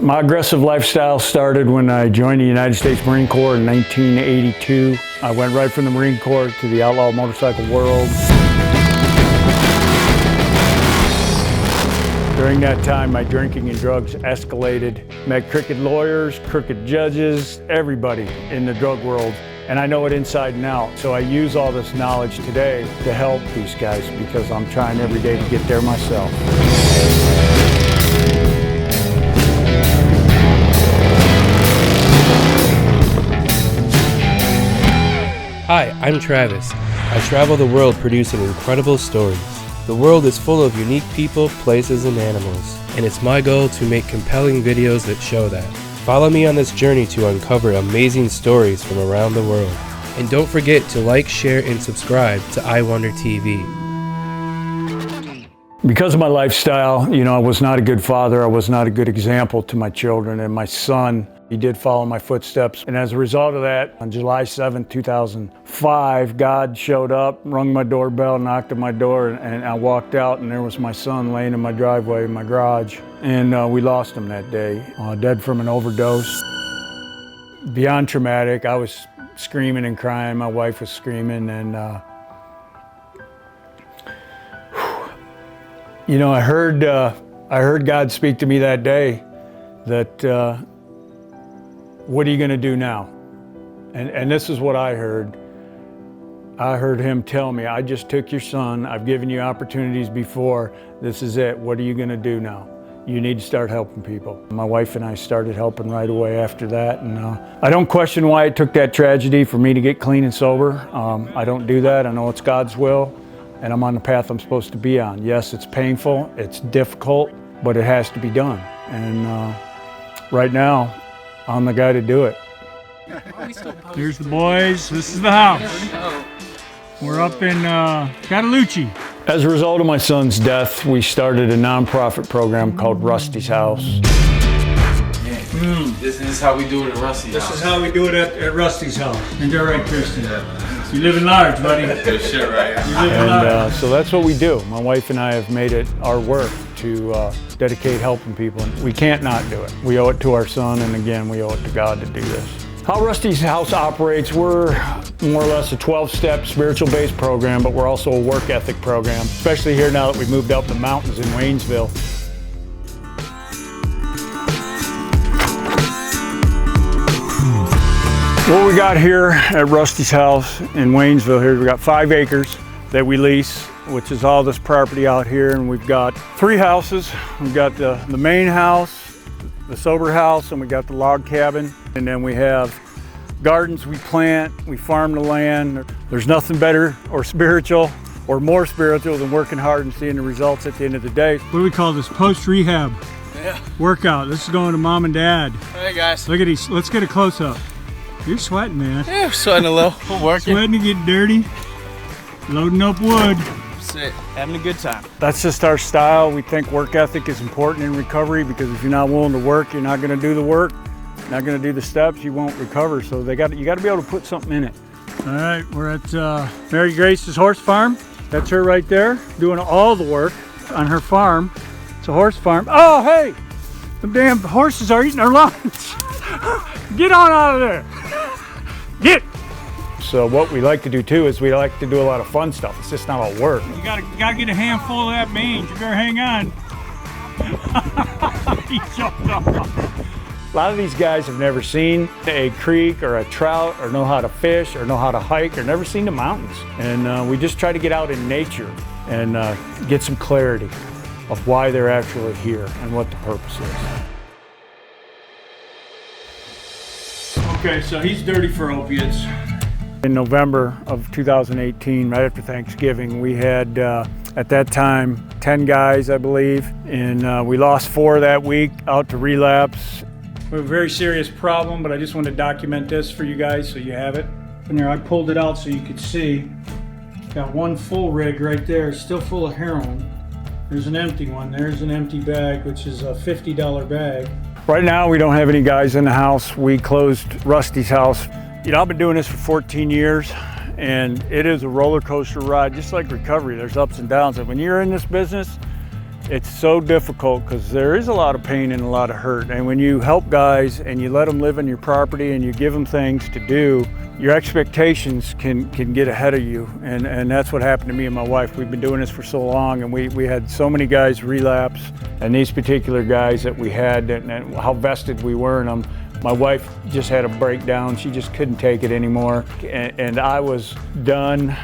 My aggressive lifestyle started when I joined the United States Marine Corps in 1982. I went right from the Marine Corps to the outlaw motorcycle world. During that time, my drinking and drugs escalated. Met crooked lawyers, crooked judges, everybody in the drug world. And I know it inside and out. So I use all this knowledge today to help these guys because I'm trying every day to get there myself. Hi, I'm Travis. I travel the world producing incredible stories. The world is full of unique people, places, and animals, and it's my goal to make compelling videos that show that. Follow me on this journey to uncover amazing stories from around the world. And don't forget to like, share, and subscribe to iWonder TV. Because of my lifestyle, I was not a good father. I was not a good example to my children, and my son, he did follow my footsteps. And as a result of that, on July 7th, 2005, God showed up, rung my doorbell, knocked at my door, and I walked out, and there was my son laying in my driveway in my garage. And we lost him that day, dead from an overdose. Beyond traumatic, I was screaming and crying. My wife was screaming, and I heard God speak to me that day that, what are you going to do now? And this is what I heard. I heard him tell me, I just took your son. I've given you opportunities before. This is it. What are you going to do now? You need to start helping people. My wife and I started helping right away after that. And I don't question why it took that tragedy for me to get clean and sober. I don't do that. I know it's God's will, and I'm on the path I'm supposed to be on. Yes, it's painful, it's difficult, but it has to be done. And right now, I'm the guy to do it. Here's the boys. This is the house. We're up in Catalucci. As a result of my son's death, we started a nonprofit program called Rusty's House. This is how we do it at Rusty's house. This is how we do it at Rusty's house. Ain't that right, Kristen? You living large, buddy. Good shit, right? You living large. So that's what we do. My wife and I have made it our work to dedicate helping people. We can't not do it. We owe it to our son, and again, we owe it to God to do this. How Rusty's House operates, we're more or less a 12-step spiritual-based program, but we're also a work ethic program, especially here now that we've moved up the mountains in Waynesville. What we got here at Rusty's House in Waynesville here, we got 5 acres that we lease, which is all this property out here, and we've got 3 houses. We've got the main house, the sober house, and we got the log cabin, and then we have gardens we plant, we farm the land. There's nothing better or spiritual or more spiritual than working hard and seeing the results at the end of the day. What do we call this? Post-rehab workout. This is going to mom and dad. Hey guys. Look at these. Let's get a close-up. You're sweating, man. Yeah, I'm sweating a little. We're working. Sweating to get dirty. Loading up wood. That's it. Having a good time. That's just our style. We think work ethic is important in recovery because if you're not willing to work, you're not going to do the work, not going to do the steps, you won't recover. So you got to be able to put something in it. All right, we're at Mary Grace's horse farm. That's her right there, doing all the work on her farm. It's a horse farm. Oh, hey, the damn horses are eating our lunch. Get on out of there. Get. So what we like to do too is we like to do a lot of fun stuff. It's just not all work. You gotta get a handful of that mange. You better hang on. He jumped off. A lot of these guys have never seen a creek or a trout or know how to fish or know how to hike or never seen the mountains. And we just try to get out in nature and get some clarity of why they're actually here and what the purpose is. Okay, so he's dirty for opiates. In November of 2018, right after Thanksgiving, we had, at that time, 10 guys, I believe, and we lost 4 that week out to relapse. We have a very serious problem, but I just wanted to document this for you guys so you have it. And there, I pulled it out so you could see. Got 1 full rig right there, it's still full of heroin. There's an empty one. There's an empty bag, which is a $50 bag. Right now, we don't have any guys in the house. We closed Rusty's House. I've been doing this for 14 years, and it is a roller coaster ride, just like recovery. There's ups and downs. And when you're in this business, It's so difficult because there is a lot of pain and a lot of hurt. And when you help guys and you let them live in your property and you give them things to do, your expectations can get ahead of you. And that's what happened to me and my wife. We've been doing this for so long, and we had so many guys relapse. And these particular guys that we had, and how vested we were in them, my wife just had a breakdown. She just couldn't take it anymore. And I was done.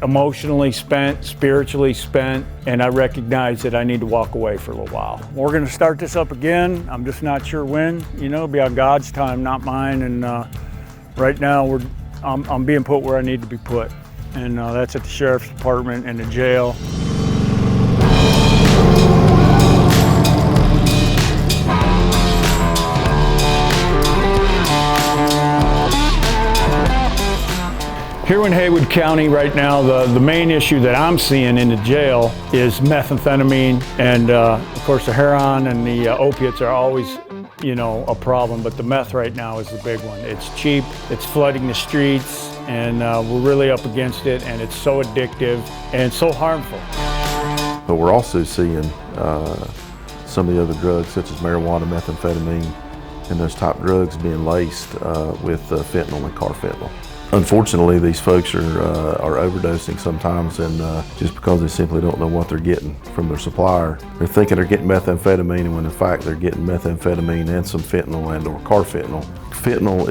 Emotionally spent, spiritually spent, and I recognized that I need to walk away for a little while. We're gonna start this up again. I'm just not sure when. You know, it'll be on God's time, not mine. And right now, I'm being put where I need to be put. And that's at the Sheriff's Department and the jail. Here in Haywood County right now, the main issue that I'm seeing in the jail is methamphetamine, and of course the heroin and the opiates are always, you know, a problem, but the meth right now is the big one. It's cheap, it's flooding the streets, and we're really up against it, and it's so addictive and so harmful. But we're also seeing some of the other drugs such as marijuana, methamphetamine, and those type drugs being laced with fentanyl and carfentanil. Unfortunately, these folks are overdosing sometimes, and just because they simply don't know what they're getting from their supplier. They're thinking they're getting methamphetamine, and when in fact they're getting methamphetamine and some fentanyl and or carfentanil. Fentanyl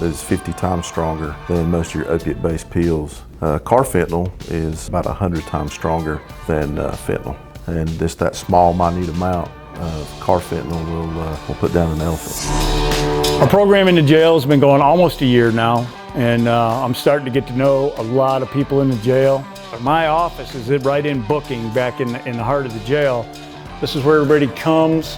is 50 times stronger than most of your opiate-based pills. Carfentanil is about 100 times stronger than fentanyl, and just that small, minute amount of carfentanil will put down an elephant. Our program in the jail has been going almost a year now. And I'm starting to get to know a lot of people in the jail. My office is right in booking, back in the heart of the jail. This is where everybody comes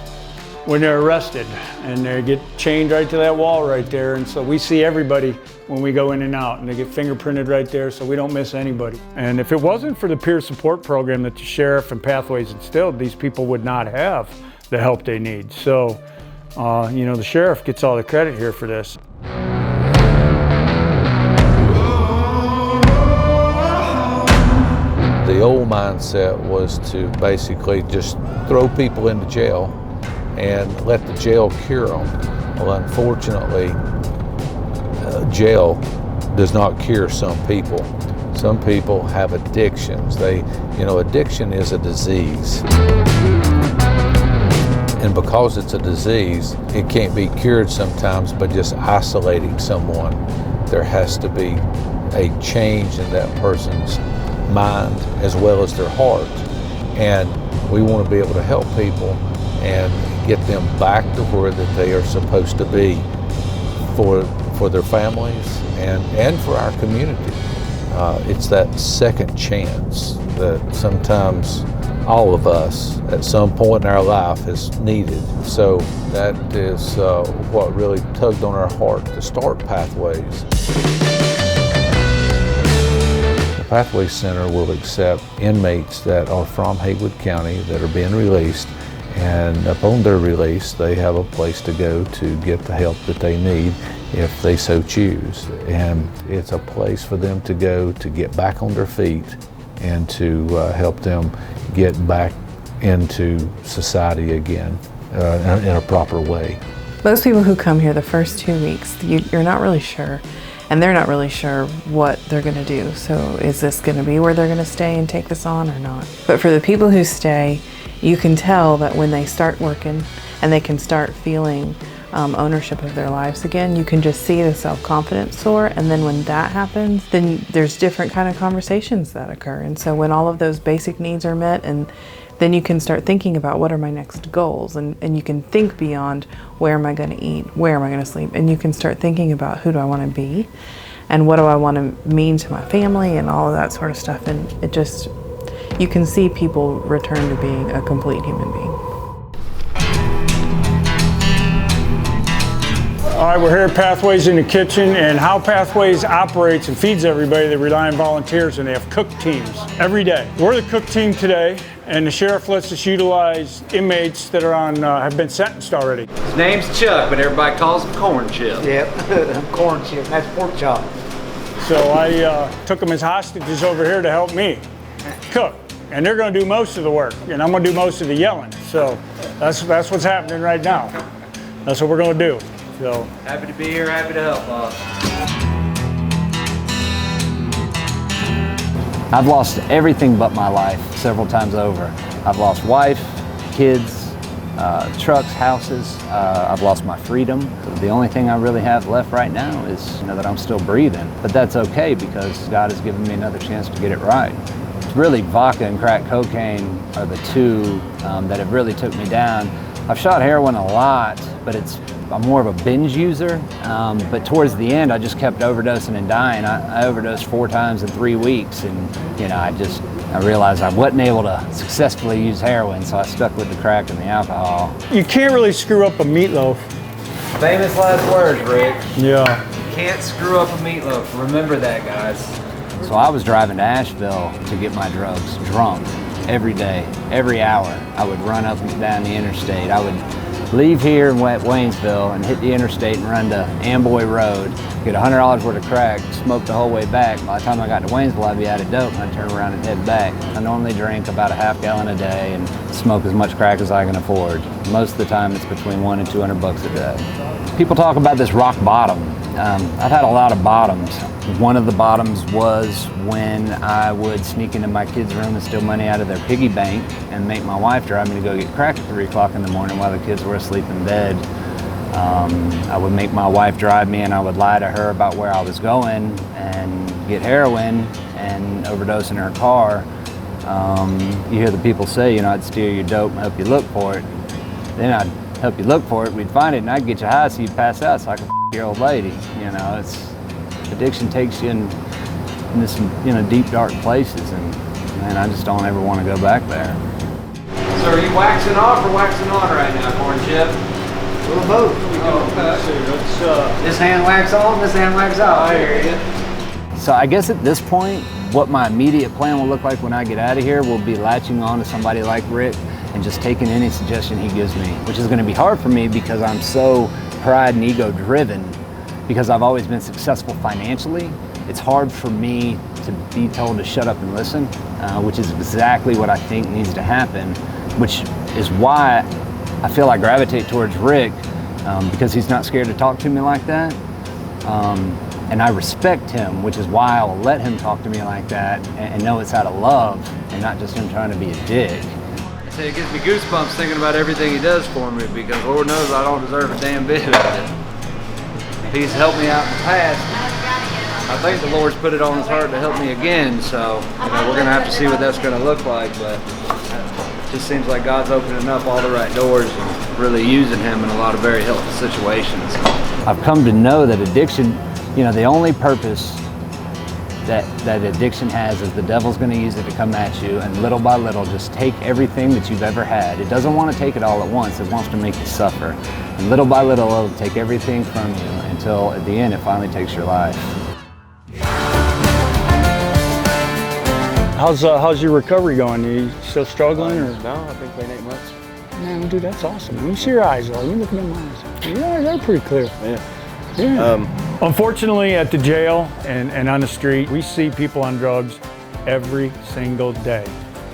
when they're arrested, and they get chained right to that wall right there. And so we see everybody when we go in and out, and they get fingerprinted right there, so we don't miss anybody. And if it wasn't for the peer support program that the sheriff and Pathways instilled, these people would not have the help they need. So, you know, the sheriff gets all the credit here for this. The old mindset was to basically just throw people into jail and let the jail cure them. Well, unfortunately, jail does not cure some people. Some people have addictions. Addiction is a disease. And because it's a disease, it can't be cured sometimes by just isolating someone. There has to be a change in that person's mind as well as their heart, and we want to be able to help people and get them back to where that they are supposed to be for their families and for our community. It's that second chance that sometimes all of us at some point in our life has needed. So that is what really tugged on our heart to start Pathways. Pathways Center will accept inmates that are from Haywood County that are being released, and upon their release they have a place to go to get the help that they need if they so choose. And it's a place for them to go to get back on their feet and to help them get back into society again in a proper way. Most people who come here the first 2 weeks, you're not really sure. And they're not really sure what they're gonna do. So is this gonna be where they're gonna stay and take this on or not? But for the people who stay, you can tell that when they start working and they can start feeling ownership of their lives again, you can just see the self-confidence soar. And then when that happens, then there's different kind of conversations that occur. And so when all of those basic needs are met, and then you can start thinking about what are my next goals, and you can think beyond where am I going to eat, where am I going to sleep, and you can start thinking about who do I want to be and what do I want to mean to my family and all of that sort of stuff. And it just, you can see people return to being a complete human being. All right, we're here at Pathways in the kitchen, and how Pathways operates and feeds everybody, they rely on volunteers, and they have cook teams every day. We're the cook team today, and the sheriff lets us utilize inmates that are on, have been sentenced already. His name's Chuck, but everybody calls him Corn Chip. Yep, corn chip, that's pork chop. So I took them as hostages over here to help me cook. and they're going to do most of the work, and I'm going to do most of the yelling. So that's what's happening right now. That's what we're going to do. So Happy to be here, happy to help, boss. I've lost everything but my life several times over. I've lost wife, kids, trucks, houses. I've lost my freedom. The only thing I really have left right now is that I'm still breathing. But that's okay because God has given me another chance to get it right. Really, vodka and crack cocaine are the two that have really took me down. I've shot heroin a lot, but I'm more of a binge user. But towards the end, I just kept overdosing and dying. I overdosed 4 times in 3 weeks, and I realized I wasn't able to successfully use heroin, so I stuck with the crack and the alcohol. you can't really screw up a meatloaf. Famous last words, Rick. Yeah. Can't screw up a meatloaf. Remember that, guys. So I was driving to Asheville to get my drugs, drunk, every day, every hour. I would run up and down the interstate. I would leave here in Waynesville and hit the interstate and run to Amboy Road, get $100 worth of crack, smoke the whole way back. By the time I got to Waynesville, I'd be out of dope, and I'd turn around and head back. I normally drink about a half gallon a day and smoke as much crack as I can afford. Most of the time, it's between $100 and $200 a day. People talk about this rock bottom. I've had a lot of bottoms. One of the bottoms was when I would sneak into my kids' room and steal money out of their piggy bank and make my wife drive me to go get crack at 3 o'clock in the morning while the kids were asleep in bed. I would make my wife drive me, and I would lie to her about where I was going and get heroin and overdose in her car. You hear the people say, I'd steal your dope and help you look for it. Then I'd help you look for it, we'd find it, and I'd get you high so you'd pass out so I could f your old lady. Addiction takes you into some deep, dark places, and man, I just don't ever want to go back there. So are you waxing off or waxing on right now, Corn Chip? We'll both. This hand wax on, this hand wax off. I hear you. So I guess at this point, what my immediate plan will look like when I get out of here will be latching on to somebody like Rick and just taking any suggestion he gives me, which is going to be hard for me because I'm so pride and ego driven. Because I've always been successful financially, it's hard for me to be told to shut up and listen, which is exactly what I think needs to happen, which is why I feel I gravitate towards Rick, because he's not scared to talk to me like that. And I respect him, which is why I will let him talk to me like that and know it's out of love and not just him trying to be a dick. It gives me goosebumps thinking about everything he does for me, because Lord knows I don't deserve a damn bit of it. He's helped me out in the past. I think the Lord's put it on his heart to help me again, so we're going to have to see what that's going to look like, but it just seems like God's opening up all the right doors and really using him in a lot of very helpful situations. I've come to know that addiction, the only purpose that addiction has is the devil's going to use it to come at you, and little by little just take everything that you've ever had. It doesn't want to take it all at once, it wants to make you suffer. And little by little it'll take everything from you until at the end it finally takes your life. How's your recovery going? Are you still struggling? Or? No, I've been clean 8 months. Man, dude, that's awesome. Let me see your eyes, though. Let me look at my eyes. Your eyes are pretty clear. Yeah. Unfortunately, at the jail and on the street, we see people on drugs every single day.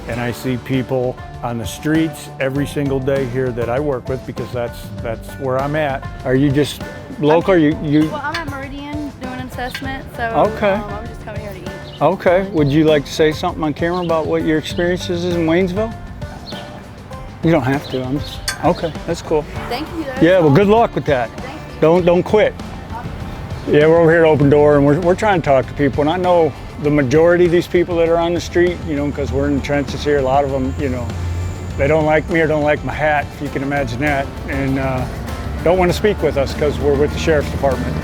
And I see people on the streets every single day here that I work with, because that's where I'm at. Are you just local? You? Well, I'm at Meridian doing an assessment, so Okay. I'm just coming here to eat. Okay. Would you like to say something on camera about what your experiences is in Waynesville? You don't have to. I'm just okay. That's cool. Thank you. Yeah. Well, good luck with that. Don't quit. Yeah, we're over here at Open Door, and we're trying to talk to people, and I know the majority of these people that are on the street, because we're in the trenches here, a lot of them, they don't like me or don't like my hat, if you can imagine that, and don't want to speak with us because we're with the Sheriff's Department.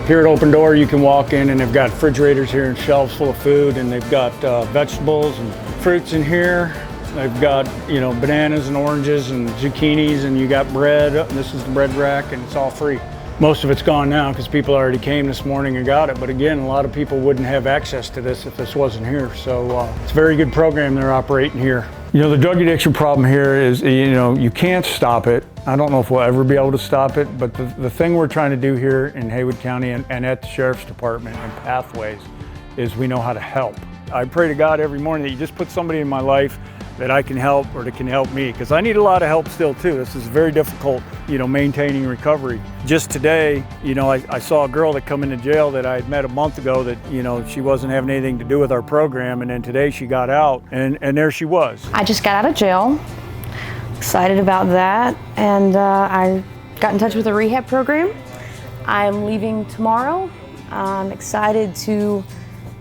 Here at Open Door, you can walk in and they've got refrigerators here and shelves full of food, and they've got vegetables and fruits in here. They've got, bananas and oranges and zucchinis, and you got bread. This is the bread rack, and it's all free. Most of it's gone now because people already came this morning and got it. But again, a lot of people wouldn't have access to this if this wasn't here. So it's a very good program they're operating here. The drug addiction problem here is, you can't stop it. I don't know if we'll ever be able to stop it, but the thing we're trying to do here in Haywood County and at the Sheriff's Department and Pathways is we know how to help. I pray to God every morning that you just put somebody in my life that I can help or that can help me, because I need a lot of help still too. This is very difficult, maintaining recovery. Just today, I saw a girl that come into jail that I had met a month ago that, she wasn't having anything to do with our program, and then today she got out and there she was. I just got out of jail, excited about that, and I got in touch with a rehab program. I'm leaving tomorrow. I'm excited to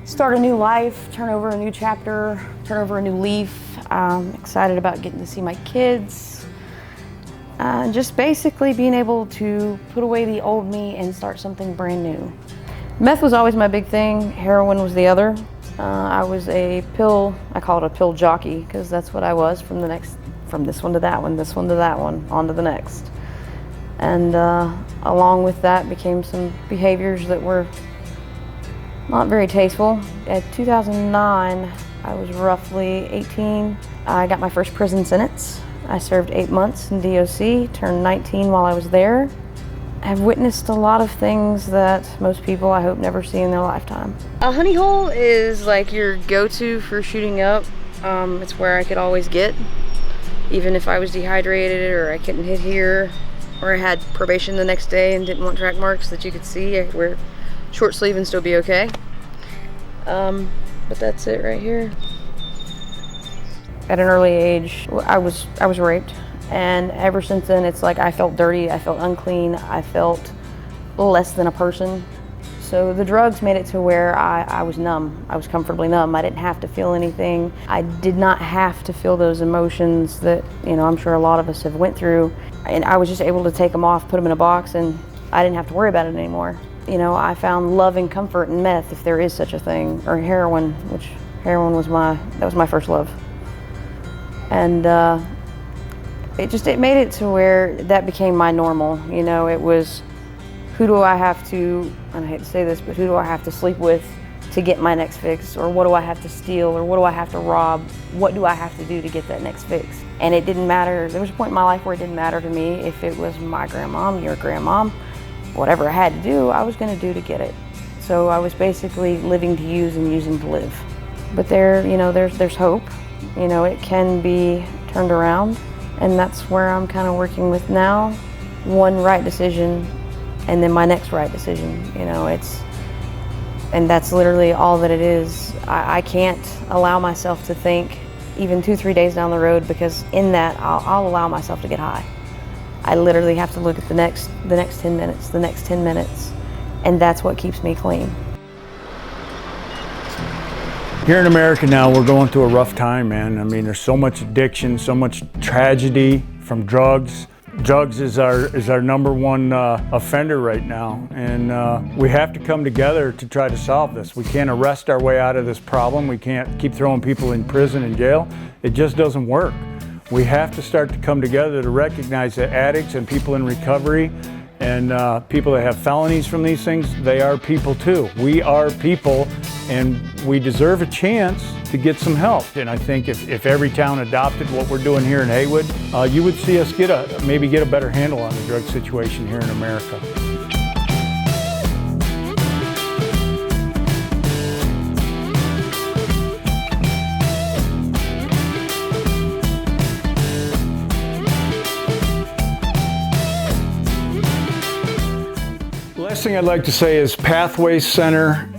start a new life, turn over a new chapter, turn over a new leaf. I'm excited about getting to see my kids. Just basically being able to put away the old me and start something brand new. Meth was always my big thing. Heroin was the other. I was I call it a pill jockey, because that's what I was from this one to that one, this one to that one, on to the next. And along with that became some behaviors that were not very tasteful. At 2009, I was roughly 18. I got my first prison sentence. I served 8 months in DOC, turned 19 while I was there. I've witnessed a lot of things that most people, I hope, never see in their lifetime. A honey hole is like your go-to for shooting up. It's where I could always get, even if I was dehydrated or I couldn't hit here, or I had probation the next day and didn't want track marks that you could see. I could wear short sleeve and still be okay. But that's it right here. At an early age, I was raped, and ever since then, it's like I felt dirty, I felt unclean, I felt less than a person. So the drugs made it to where I was numb. I was comfortably numb. I didn't have to feel anything. I did not have to feel those emotions that, I'm sure a lot of us have went through. And I was just able to take them off, put them in a box, and I didn't have to worry about it anymore. I found love and comfort in meth, if there is such a thing, or heroin, which heroin was my first love. And it made it to where that became my normal. It was, who do I have to, and I hate to say this, but who do I have to sleep with to get my next fix? Or what do I have to steal? Or what do I have to rob? What do I have to do to get that next fix? And it didn't matter. There was a point in my life where it didn't matter to me if it was my grandmom, your grandmom. Whatever I had to do, I was going to do to get it. So I was basically living to use and using to live. But there's hope. It can be turned around, and that's where I'm kind of working with now. One right decision, and then my next right decision. And that's literally all that it is. I can't allow myself to think even 2-3 days down the road, because in that I'll allow myself to get high. I literally have to look at the next 10 minutes, the next 10 minutes, and that's what keeps me clean. Here in America now, we're going through a rough time, man. I mean, there's so much addiction, so much tragedy from drugs. Drugs is our number one offender right now, and we have to come together to try to solve this. We can't arrest our way out of this problem. We can't keep throwing people in prison and jail. It just doesn't work. We have to start to come together to recognize that addicts and people in recovery and people that have felonies from these things, they are people too. We are people, and we deserve a chance to get some help. And I think if every town adopted what we're doing here in Haywood, you would see us maybe get a better handle on the drug situation here in America. The last thing I'd like to say is Pathways Center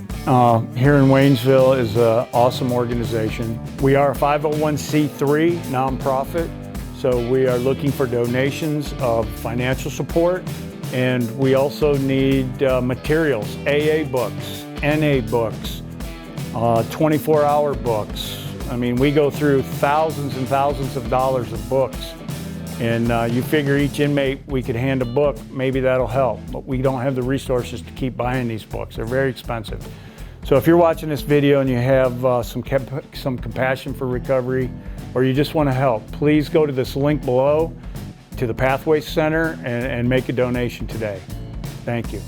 here in Waynesville is an awesome organization. We are a 501c3 nonprofit, so we are looking for donations of financial support, and we also need materials, AA books, NA books, 24-hour books. I mean, we go through thousands and thousands of dollars of books. And you figure each inmate, we could hand a book, maybe that'll help. But we don't have the resources to keep buying these books. They're very expensive. So if you're watching this video and you have some compassion for recovery, or you just want to help, please go to this link below to the Pathways Center and make a donation today. Thank you.